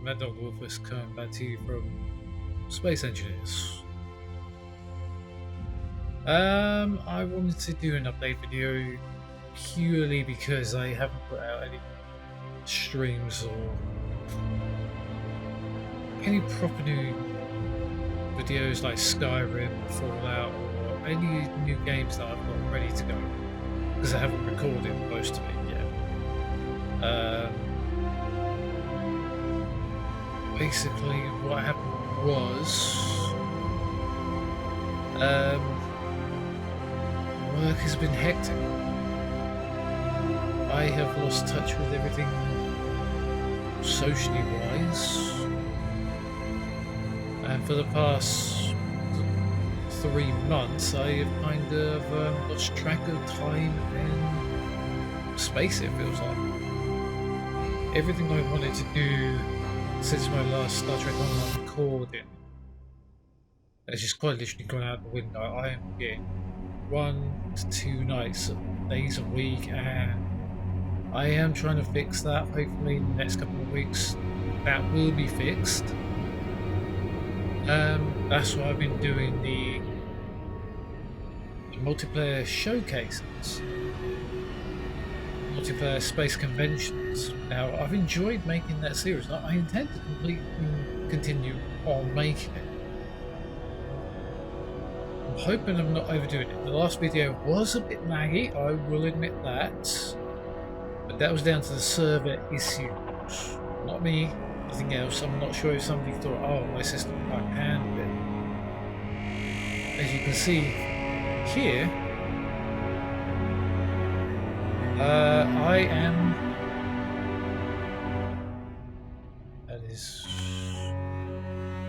Mad Dog Wolfers coming back to you from Space Engineers. I wanted to do an update video purely because I haven't put out any streams or any proper new videos like Skyrim, Fallout, or any new games that I've got ready to go because I haven't recorded most of it yet. Basically, what happened was work has been hectic. I have lost touch with everything socially wise, and for the past 3 months I have kind of lost track of time and space, it feels like. Everything I wanted to do since my last Star Trek Online recording has just quite literally gone out the window. I am getting 1 to 2 days a week, and I am trying to fix that. Hopefully in the next couple of weeks that will be fixed. That's why I've been doing the multiplayer showcases, multiplayer space conventions. Now, I've enjoyed making that series. I intend to continue on making it. I'm hoping I'm not overdoing it. The last video was a bit laggy, I will admit that, but that was down to the server issues, not me, nothing else. I'm not sure if somebody thought, oh, my system can't handle it. As you can see here, I am. That is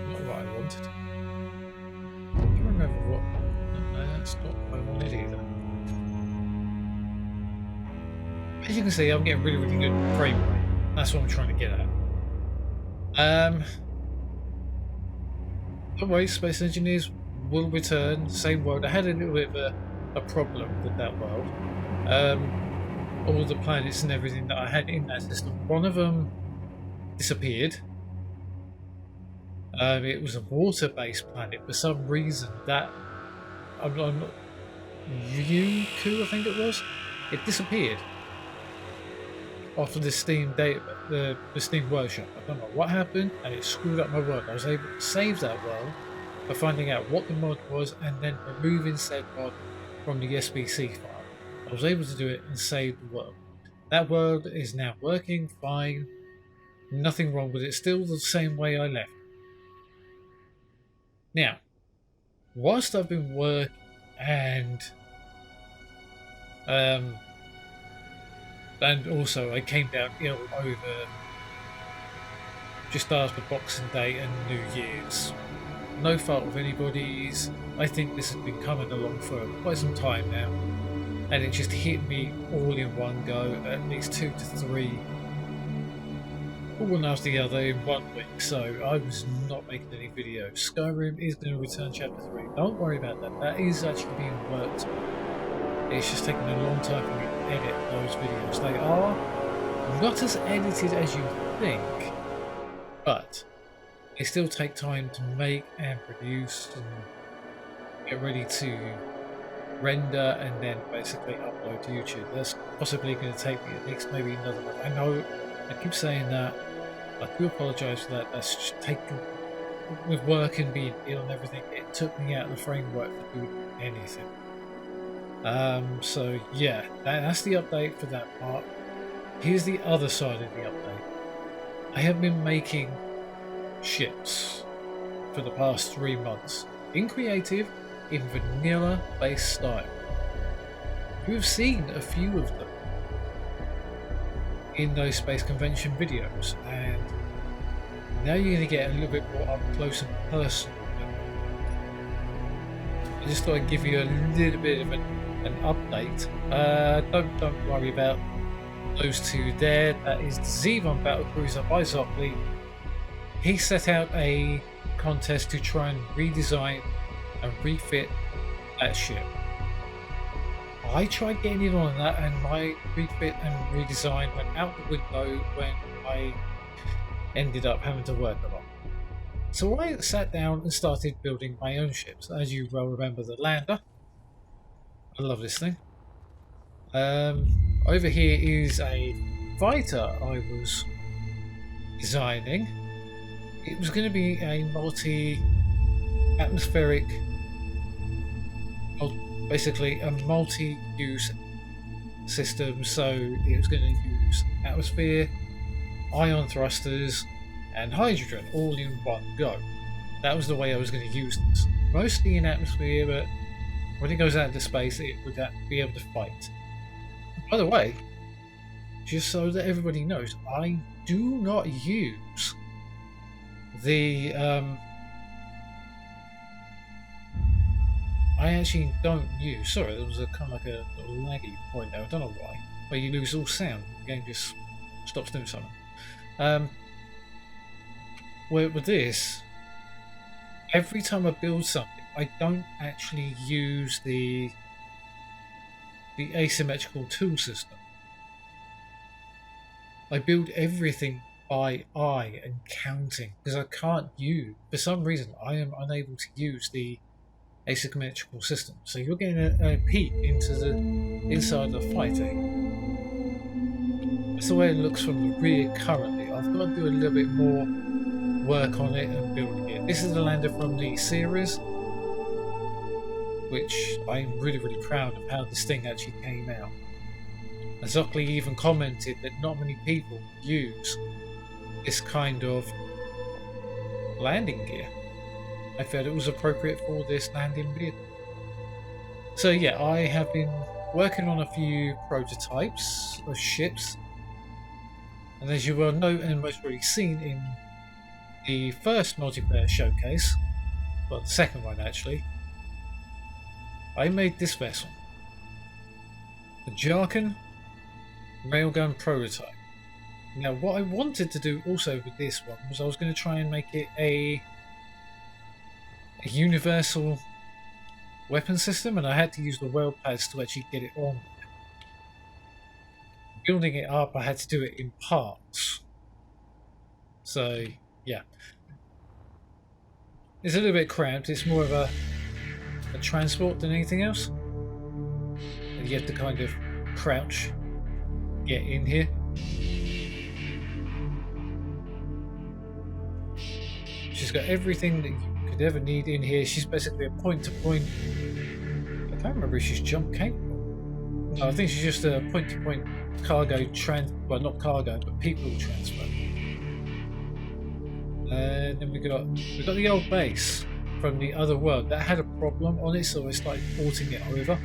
not what I wanted. I don't remember what. No, that's not what I wanted either. As you can see, I'm getting really good frame rate. That's what I'm trying to get at. Don't worry, Space Engineers will return. Same world. I had a little bit of a problem with that world. All the planets and everything that I had in that system, one of them disappeared. It was a water-based planet for some reason. That I'm not Ryuku, I think it was. It disappeared off of the Steam data, the Steam workshop. I don't know what happened, and it screwed up my world. I was able to save that world by finding out what the mod was and then removing said mod from the SBC file. I was able to do it and save the world. That world is now working fine. Nothing wrong with it. Still the same way I left. Now, whilst I've been working and also I came down ill over just after Boxing Day and New Year's. No fault of anybody's. I think this has been coming along for quite some time now, and it just hit me all in one go, at least 2 to 3, one after the other in 1 week. So I was not making any videos. Skyrim is going to return chapter 3. Don't worry about that. That is actually being worked on. It's just taking a long time for me to edit those videos. They are not as edited as you think, but they still take time to make and produce and get ready to render and then basically upload to YouTube. That's possibly going to take me at least maybe another month. I know I keep saying that. I do apologise for that. That's just taken, with work and being ill and everything, it took me out of the framework for doing anything. So yeah, that's the update for that part. Here's the other side of the update. I have been making ships for the past 3 months in creative, in vanilla based style. You've seen a few of them in those space convention videos, and now you're going to get a little bit more up close and personal. I just thought I'd give you a little bit of an update. Don't worry about those two there. That is the Zevon Battlecruiser by Zockley. He set out a contest to try and redesign and refit that ship. I tried getting in on that, and my refit and redesign went out the window when I ended up having to work a lot. So I sat down and started building my own ships. As you well remember, the Lander. I love this thing. Over here is a fighter I was designing. It was going to be a multi-atmospheric, basically a multi-use system. So it was going to use atmosphere, ion thrusters, and hydrogen all in one go. That was the way I was going to use this. Mostly in atmosphere, but when it goes out into space, it would be able to fight. By the way, just so that everybody knows, I do not use the I actually don't use. Sorry, there was a kind of like a little laggy point there. I don't know why. Where you lose all sound, the game just stops doing something. With this, every time I build something, I don't actually use the asymmetrical tool system. I build everything by eye and counting because I can't use, for some reason, I am unable to use the asymmetrical system. So you're getting a peek into the inside of the fighting. That's the way it looks from the rear currently. I've got to do a little bit more work on it and building it. This is the Lander from the series, which I'm really, really proud of how this thing actually came out. And Zockley even commented that not many people use this kind of landing gear. I felt it was appropriate for this landing vehicle. So yeah, I have been working on a few prototypes of ships, and as you well know and most already seen in the first multiplayer showcase, well, the second one actually, I made this vessel, the Jarkan Railgun prototype. Now what I wanted to do also with this one was I was going to try and make it a universal weapon system, and I had to use the weld pads to actually get it on. Building it up, I had to do it in parts. So yeah, it's a little bit cramped. It's more of a transport than anything else. And you have to kind of crouch, get in here. She's got everything that you could ever need in here. She's basically a point-to-point. I can't remember if she's jump capable. No, I think she's just a point-to-point cargo well, not cargo, but people transfer. And then we got the old base from the other world that had a problem on it, so I started porting it over.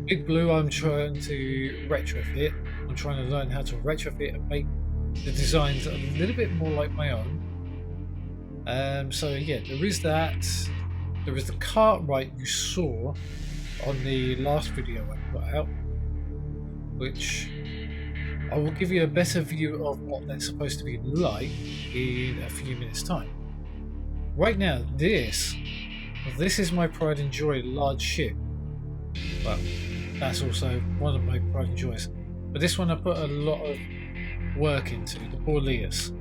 Big Blue, I'm trying to retrofit. I'm trying to learn how to retrofit and make the designs a little bit more like my own. So yeah, there is that. There is the Cartwright you saw on the last video I put out, which I will give you a better view of what that's supposed to be like in a few minutes time. Right now, this is my pride and joy large ship. Well, that's also one of my pride and joys. But this one I put a lot of work into, the Boreas.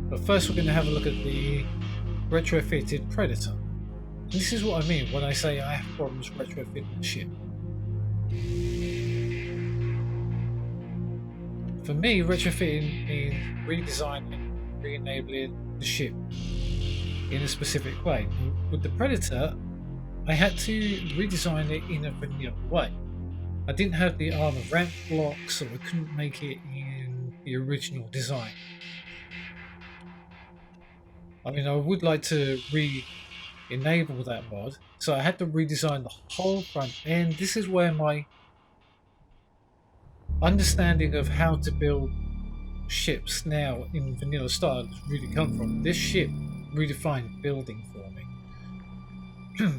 But first we're going to have a look at the retrofitted Predator. This is what I mean when I say I have problems retrofitting the ship. For me, retrofitting means redesigning, re-enabling the ship in a specific way. With the Predator, I had to redesign it in a vanilla way. I didn't have the armor ramp blocks, so I couldn't make it in the original design. I mean, I would like to re-enable that mod, so I had to redesign the whole front end. This is where my understanding of how to build ships now in vanilla style has really come from. This ship redefined building for me.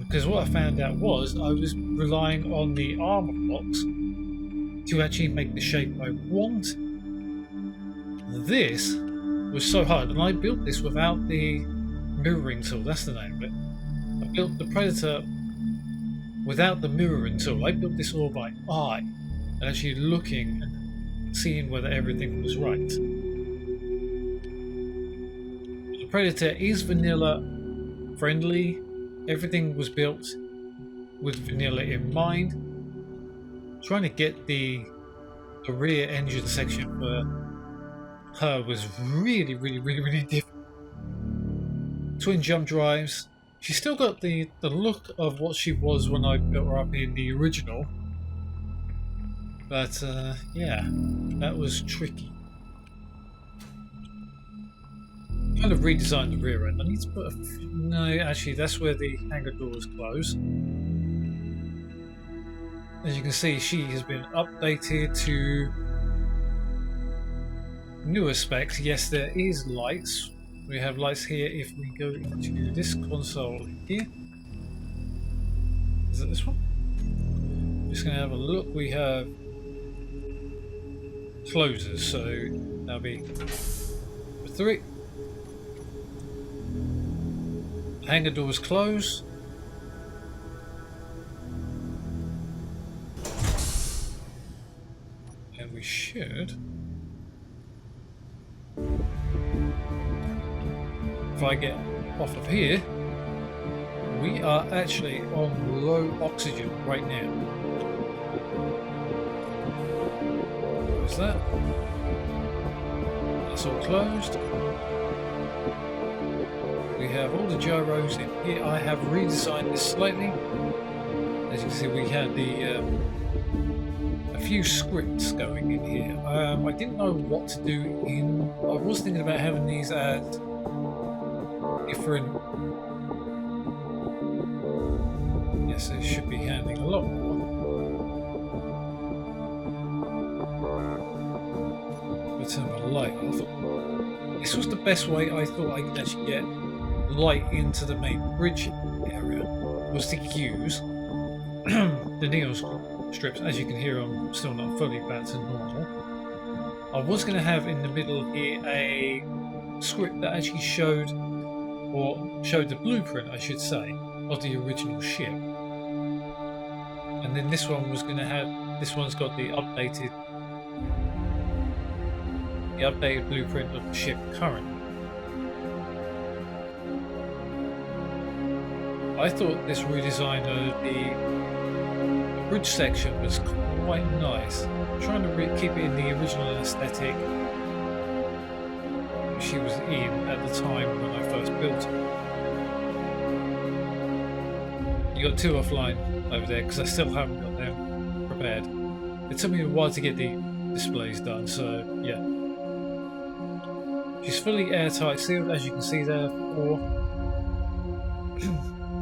Because what I found out was I was relying on the armor blocks to actually make the shape I wanted. This was so hard, and I built this without the mirroring tool, that's the name of it. I built the Predator without the mirroring tool. I built this all by eye and actually looking and seeing whether everything was right. Predator is vanilla friendly. Everything was built with vanilla in mind. Trying to get the rear engine section for her was really difficult. Twin jump drives. She's still got the look of what she was when I built her up in the original. But yeah, that was tricky. Kind of redesigned the rear end. I need to put a... No, actually that's where the hangar doors close. As you can see, she has been updated to newer specs. Yes, there is lights. We have lights here if we go into this console here. Is it this one? Just going to have a look. We have closers, so that'll be 3. Hangar doors close. And we should... If I get off of here, we are actually on low oxygen right now. What's that? That's all closed. We have all the gyros in here. I have redesigned this slightly. As you can see, we had the a few scripts going in here. I didn't know what to do in... I was thinking about having these as different... Yes, it should be handling a lot more. But turn the light off. This was the best way I thought I could actually get light into the main bridge area, was to use the neon strips. As you can hear, I'm still not fully back to normal. I was going to have in the middle here a script that actually showed the blueprint, I should say, of the original ship. And then this one was going to have, this one's got the updated blueprint of the ship currently. I thought this redesign of the bridge section was quite nice. I'm trying to keep it in the original aesthetic she was in at the time when I first built it. You got 2 offline over there because I still haven't got them prepared. It took me a while to get the displays done, so yeah. She's fully airtight sealed, as you can see there.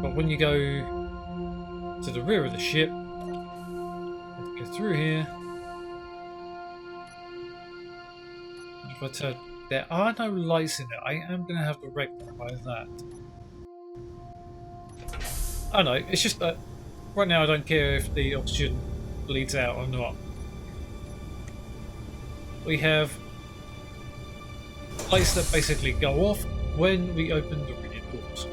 But when you go to the rear of the ship, go through here. But there are no lights in it. I am going to have to rectify that. I know, it's just that right now I don't care if the oxygen bleeds out or not. We have lights that basically go off when we open the rear doors.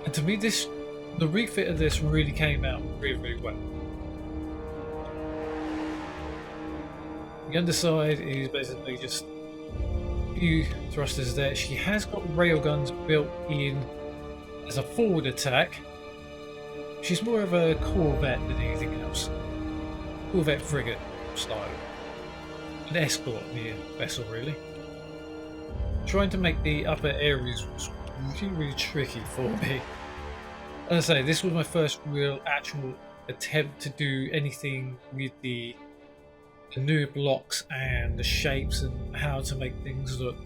And to me, the refit of this really came out really well. The underside is basically just a few thrusters there. She has got railguns built in as a forward attack. She's more of a Corvette than anything else. Corvette frigate style. An escort vessel, really. Trying to make the upper areas was really tricky for me. As I say, this was my first real actual attempt to do anything with the new blocks and the shapes and how to make things look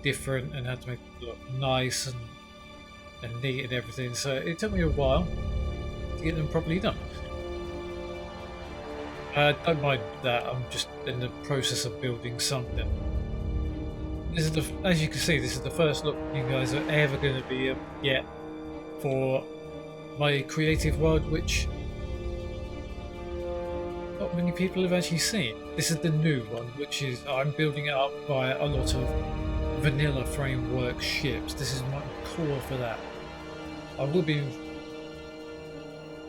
different and how to make them look nice and neat and everything. So it took me a while to get them properly done. I don't mind that, I'm just in the process of building something. This is as you can see, this is the first look you guys are ever going to be able to get for my creative world, which not many people have actually seen. This is the new one, which is I'm building it up by a lot of vanilla framework ships. This is my core for that. I will be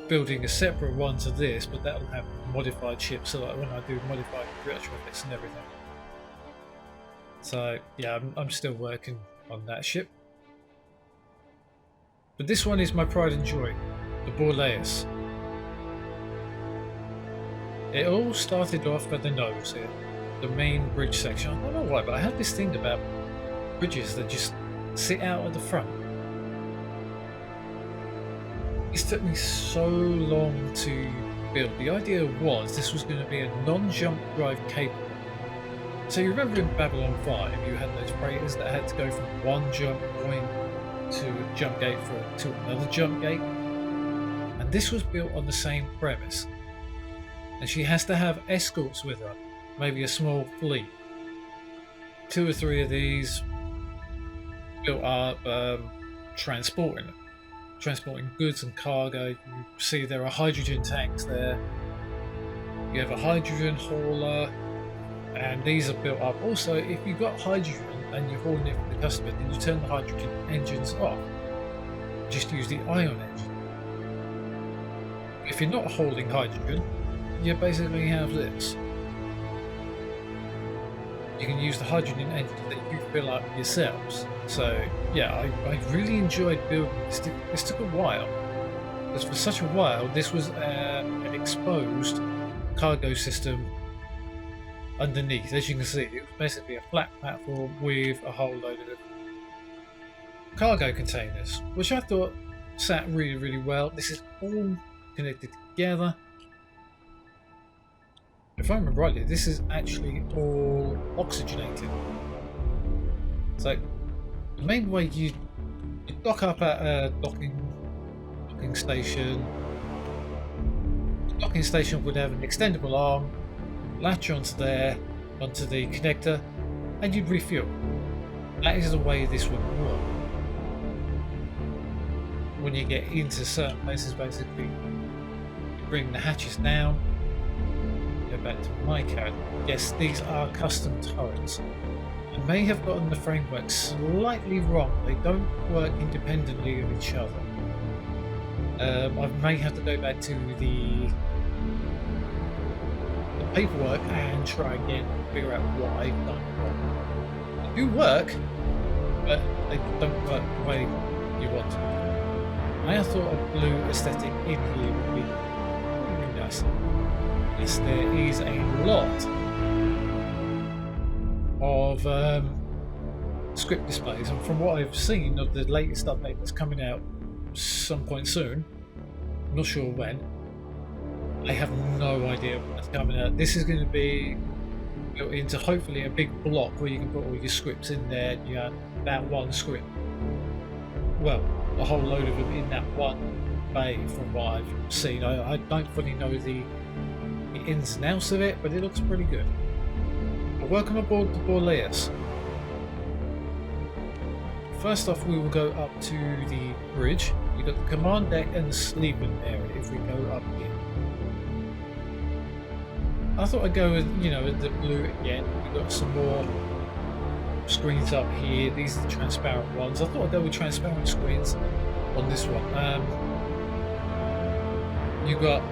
building a separate one to this, but that will have modified ships, so like when I do modified retrofits and everything. So yeah, I'm still working on that ship. But this one is my pride and joy, the Borleus. It all started off at the nose here, the main bridge section. I don't know why, but I have this thing about bridges that just sit out at the front. This took me so long to build. The idea was this was going to be a non-jump drive capable. So you remember in Babylon 5 you had those freighters that had to go from one jump point to a jump gate to another jump gate, and this was built on the same premise. And she has to have escorts with her, maybe a small fleet. 2 or 3 of these built up, transporting goods and cargo. You see there are hydrogen tanks there. You have a hydrogen hauler, and these are built up. Also, if you've got hydrogen and you're hauling it for the customer, then you turn the hydrogen engines off. Just use the ion engine. If you're not hauling hydrogen, you basically have this. You can use the hydrogen engine that you fill up yourselves. So yeah, I really enjoyed building this. This took a while, because for such a while this was an exposed cargo system underneath. As you can see, it was basically a flat platform with a whole load of cargo containers, which I thought sat really, really well. This is all connected together. If I remember rightly, this is actually all oxygenated. So the main way you dock up at a docking station. The docking station would have an extendable arm, latch onto there, onto the connector, and you'd refuel. That is the way this would work. When you get into certain places, basically, you bring the hatches down. Go back to my character. Yes, these are custom turrets. I may have gotten the framework slightly wrong. They don't work independently of each other. I may have to go back to the paperwork and try again and figure out what I've done wrong. They do work, but they don't work the way you want to. I thought a blue aesthetic in here would be really nice. Yes, there is a lot of script displays, and from what I've seen of the latest update that's coming out some point soon, I'm not sure when, I have no idea when that's coming out. This is going to be built into hopefully a big block where you can put all your scripts in there. You have that one script, well, a whole load of them in that one bay from what I've seen. I don't fully know the ins and outs of it, but it looks pretty good. Well, welcome aboard the Borleus. First off, we will go up to the bridge. You've got the command deck and the sleeping area if we go up here. I thought I'd go with, the blue again. We've got some more screens up here. These are the transparent ones. I thought I'd go with transparent screens on this one. You've got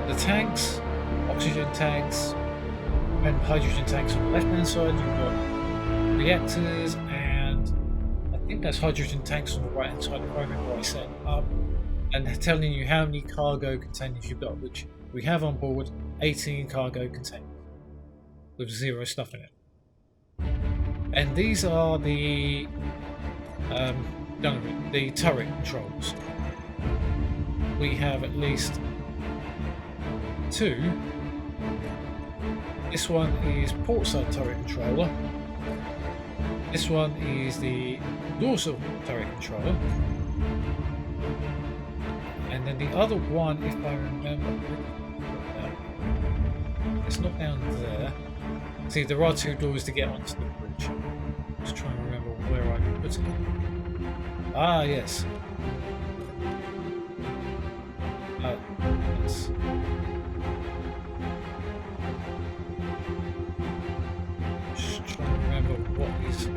the tanks, oxygen tanks, and hydrogen tanks on the left hand side. You've got reactors, and I think that's hydrogen tanks on the right hand side if I remember what I said. And telling you how many cargo containers you've got, which we have on board 18 cargo containers with 0 stuff in it. And these are the turret controls. We have at least 2. This one is portside turret controller. This one is the dorsal turret controller. And then the other one, if I remember, it's not down there. See, there are 2 doors to get onto the bridge. Just trying to remember where I can put it. Ah, yes. Yes. Just trying to remember what is.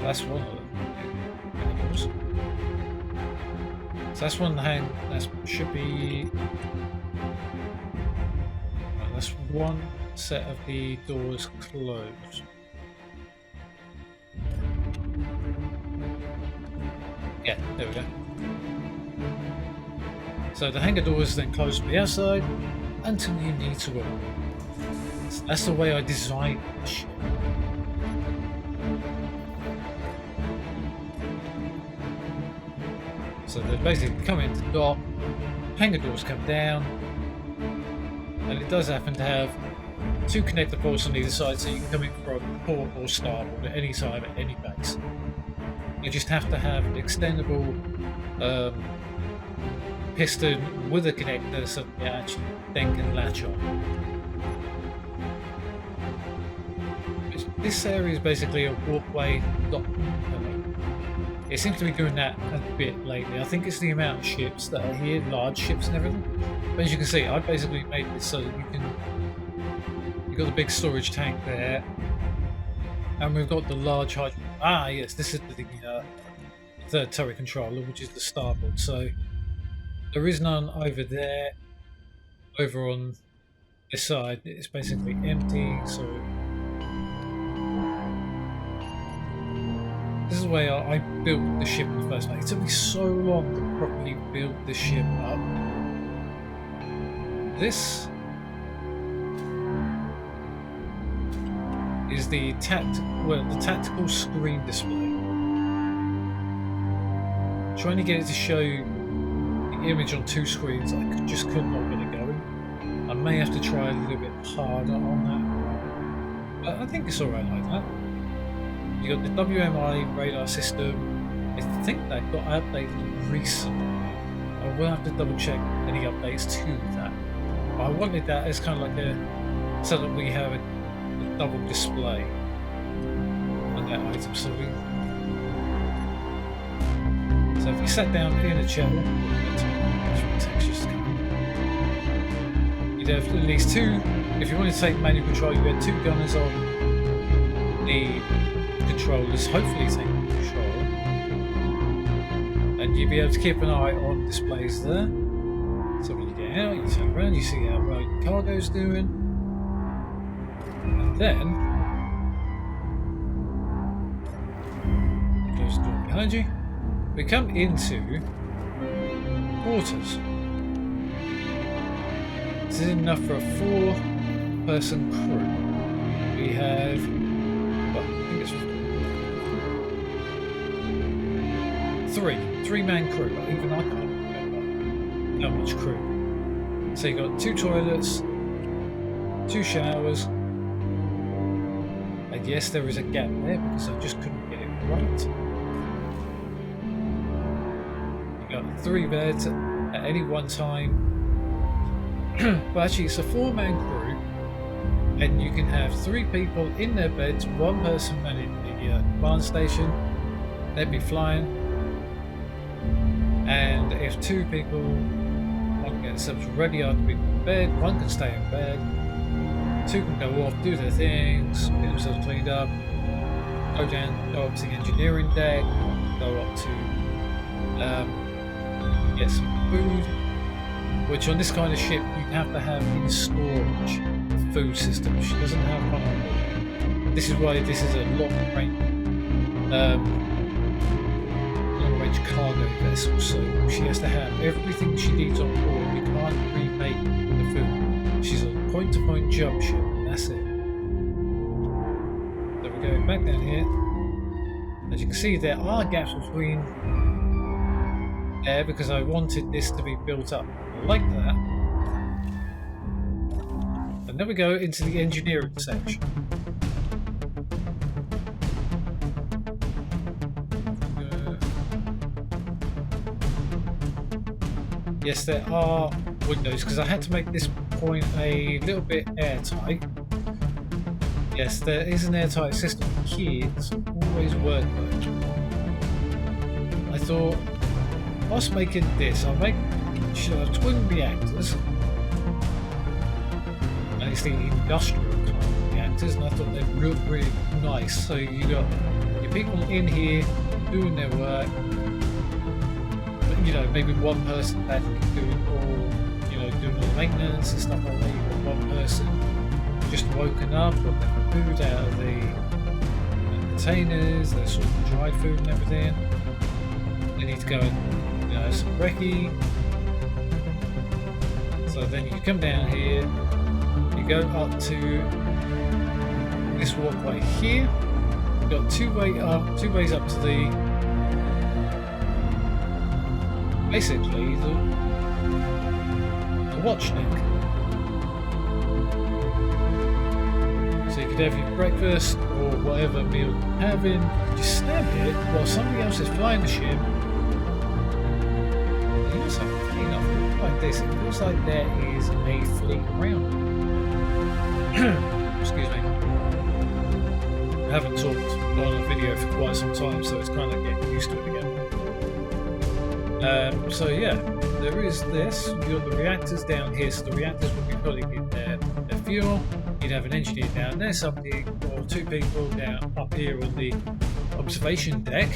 That's one of them. So that's one hand. That should be. That's one. set of the doors closed. Yeah, there we go. So the hangar door is then closed from the outside until you need to open. That's the way I designed the ship. So they basically come into the dock, hangar doors come down, and it does happen to have two connector ports on either side, so you can come in from port or starboard at any time at any base. You just have to have an extendable piston with a connector so that you actually then can latch on. This area is basically a walkway dock. It seems to be doing that a bit lately. I think it's the amount of ships that are here, large ships and everything. But as you can see, I basically made this so that you've got the big storage tank there, and we've got the large hydrogen. Ah, yes, this is the third turret controller, which is the starboard. So there is none over there. Over on this side, it's basically empty. So this is the way I built the ship in the first place. It took me so long to properly build the ship up. This is the tactical screen display. Trying to get it to show the image on two screens, I just could not get it going. I may have to try a little bit harder on that, but I think it's alright like that. You got the WMI radar system. I think that got updated recently. I will have to double check any updates to that. But I wanted that as kind of like so that we have a double display on that item. So if you sat down in a chair, you'd have at least two. If you wanted to take manual control, you had two gunners on the controllers, hopefully taking control, and you'd be able to keep an eye on displays there. So when you get out, you turn around, you see how well your cargo's doing, and then close the door behind you. We come into quarters. This is enough for a 4-person crew. We have, well, I think it's three-man crew. Even I can't remember how much crew. So you got 2 toilets, 2 showers, and yes, there is a gap there because I just couldn't get it right. You got 3 beds at any one time. But actually, it's a 4-man crew, and you can have 3 people in their beds, 1 person manning the command station. They'd be flying, and if 2 people want to get themselves ready after being in bed, 1 can stay in bed, 2 can go off, do their things, get themselves cleaned up, go up to the engineering deck, go up to get some food. Which on this kind of ship you have to have in storage food system. She doesn't have one on board. This is why this is a long range cargo vessel. So she has to have everything she needs on board. You can't remake the food. She's a point-to-point jump ship, and that's it. So we're going back down here. As you can see, there are gaps between there because I wanted this to be built up like that. And then we go into the engineering section. Yes, there are windows because I had to make this point a little bit airtight. Yes, there is an airtight system here. It's always worked though. I thought, whilst making this, I'll make twin reactors, and it's the industrial kind of reactors, and I thought they'd look really nice. So you got your people in here doing their work, but maybe 1 person that doing all the maintenance and stuff like that. You got 1 person just woken up, got their food out of the containers, their sort of dried food and everything. They need to go and have some brekkie. So then you come down here, you go up to this walkway here. You've got two ways up to the basically the watch neck. So you could have your breakfast or whatever meal you're having, just stand it while somebody else is flying the ship. You know something funny enough, like this, it feels like there is a fleet around. Excuse me. I haven't talked on a video for quite some time, so it's kind of getting used to it again. So yeah, there is this. You've got the reactors down here, so the reactors will be putting in their fuel. You'd have an engineer down there, somebody or two people down up here on the observation deck.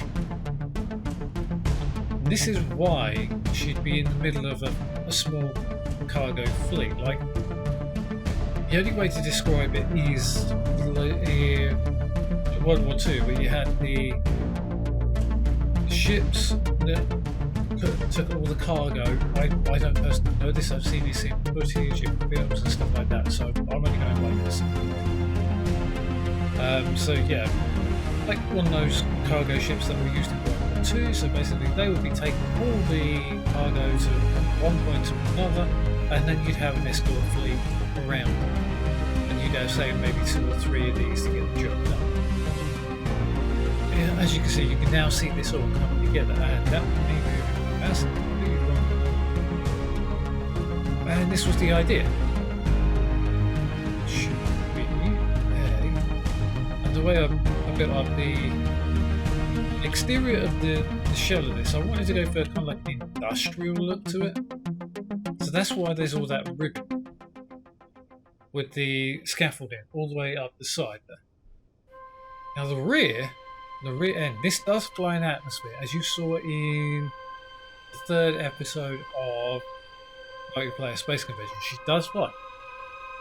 This is why she'd be in the middle of a small cargo fleet. Like, the only way to describe it is World War II, where you had the ships that took all the cargo. I don't personally know this. I've seen this in footage, in films and stuff like that, so I'm only going like this. So yeah, like one of those cargo ships that were used in World War II. So basically, they would be taking all the cargo to one point to another, and then you'd have an escort fleet around, and you'd have say maybe 2 or 3 of these to get the job done. Yeah, as you can see, you can now see this all come together, and that would be moving fast. And this was the idea. Should be and the way I built up the exterior of the shell of this, I wanted to go for kind of like an industrial look to it. So that's why there's all that ribbon with the scaffolding all the way up the side there. Now the rear end, this does fly in atmosphere, as you saw in the 3rd episode of Multiplayer Space Convention. She does fly.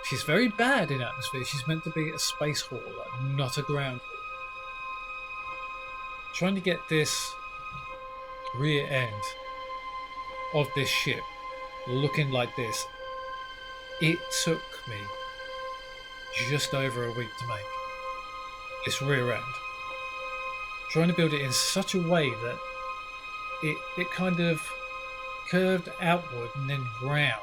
She's very bad in atmosphere. She's meant to be a space hauler, not a ground hauler. Trying to get this rear end of this ship looking like this, it took me just over a week to make this rear end. Trying to build it in such a way that it kind of curved outward and then round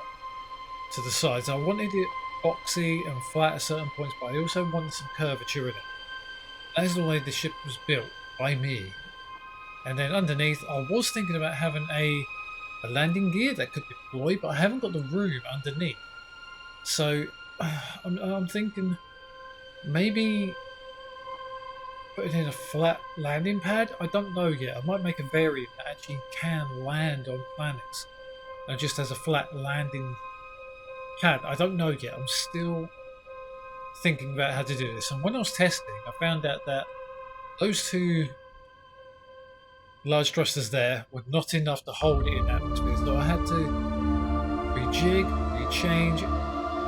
to the sides. I wanted it boxy and flat at certain points, but I also wanted some curvature in it. That is the way the ship was built by me. And then underneath, I was thinking about having a landing gear that could deploy, but I haven't got the room underneath. So I'm thinking maybe putting in a flat landing pad. I don't know yet. I might make a variant that actually can land on planets and just has a flat landing pad. I don't know yet. I'm still thinking about how to do this. And when I was testing, I found out that those 2 large thrusters there were not enough to hold it in atmosphere, so I had to rejig, rechange,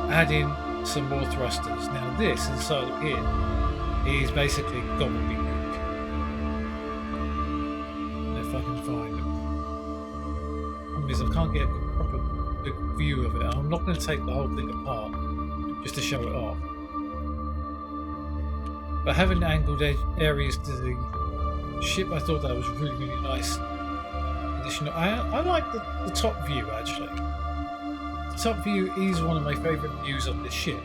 add in some more thrusters. Now this inside of here is basically gobbledygook. If I can find them. The problem is I can't get a proper good view of it. I'm not going to take the whole thing apart just to show it off. But having angled areas to the ship, I thought that was really, really nice. Additional. I like the top view actually. The top view is one of my favourite views of this ship.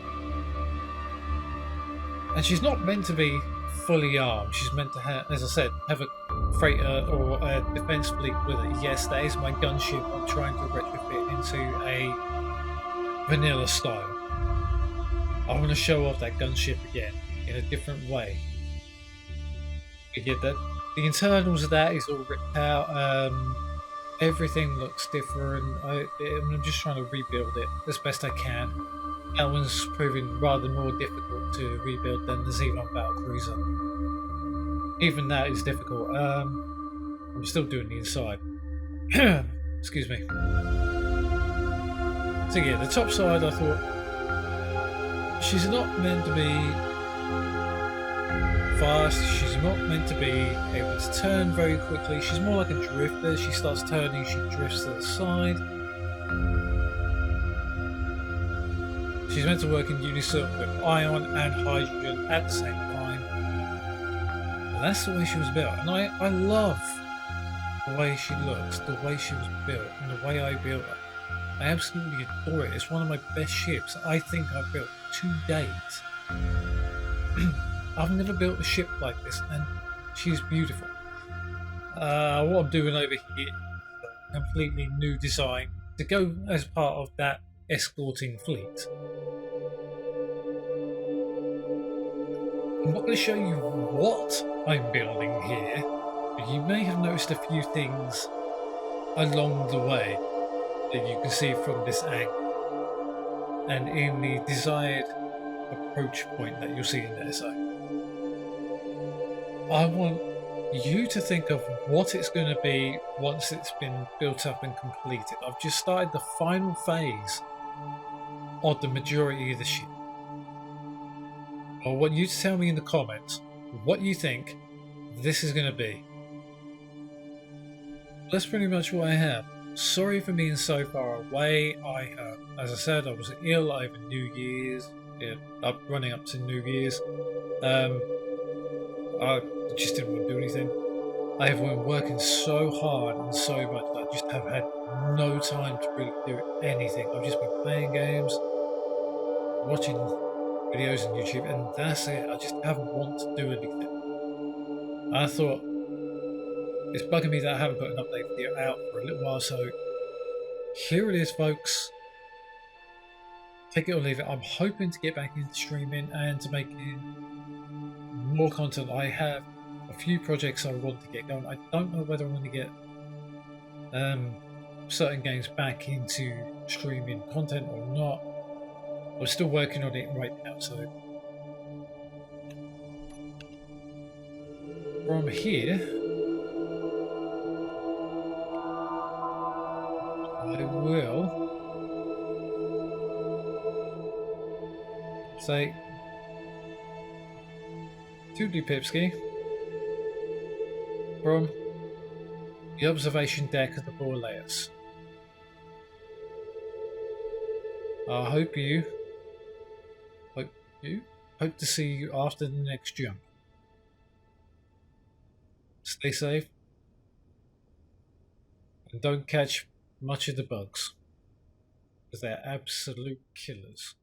And she's not meant to be fully armed. She's meant to have, as I said, have a freighter or a defence fleet with it. Yes, that is my gunship I'm trying to retrofit into a vanilla style. I want to show off that gunship again in a different way. You get that? The internals of that is all ripped out. Everything looks different. I'm just trying to rebuild it as best I can. That one's proving rather more difficult to rebuild than the Xenon Battlecruiser. Even that is difficult. I'm still doing the inside. Excuse me. So yeah, the top side I thought She's not meant to be fast, she's not meant to be able to turn very quickly. She's more like a drifter. She starts turning, she drifts to the side. She's meant to work in unison with ion and hydrogen at the same time. And that's the way she was built. And I love the way she looks, the way she was built, and the way I built her. I absolutely adore it. It's one of my best ships I think I've built to date. I've never built a ship like this, and she's beautiful. What I'm doing over here is a completely new design to go as part of that escorting fleet. I'm not going to show you what I'm building here, but you may have noticed a few things along the way that you can see from this angle and in the desired approach point that you'll see in there. So I want you to think of what it's going to be once it's been built up and completed. I've just started the final phase of the majority of the ship. I want you to tell me in the comments what you think this is going to be. That's pretty much what I have. Sorry for being so far away. As I said, I was ill over New Year's. Yeah, running up to New Year's. I just didn't want to do anything. I have been working so hard and so much that I just have had no time to really do anything. I've just been playing games, watching videos on YouTube, and that's it. I just haven't wanted to do anything. I thought it's bugging me that I haven't got an update video out for a little while, so here it is, folks. Take it or leave it. I'm hoping to get back into streaming and to making more content. I have a few projects I want to get going. I don't know whether I'm going to get certain games back into streaming content or not. I'm still working on it right now, so from here I will say Toodly Pipsky from the observation deck of the Borealis. I hope to see you after the next jump. Stay safe and don't catch much of the bugs, because they're absolute killers.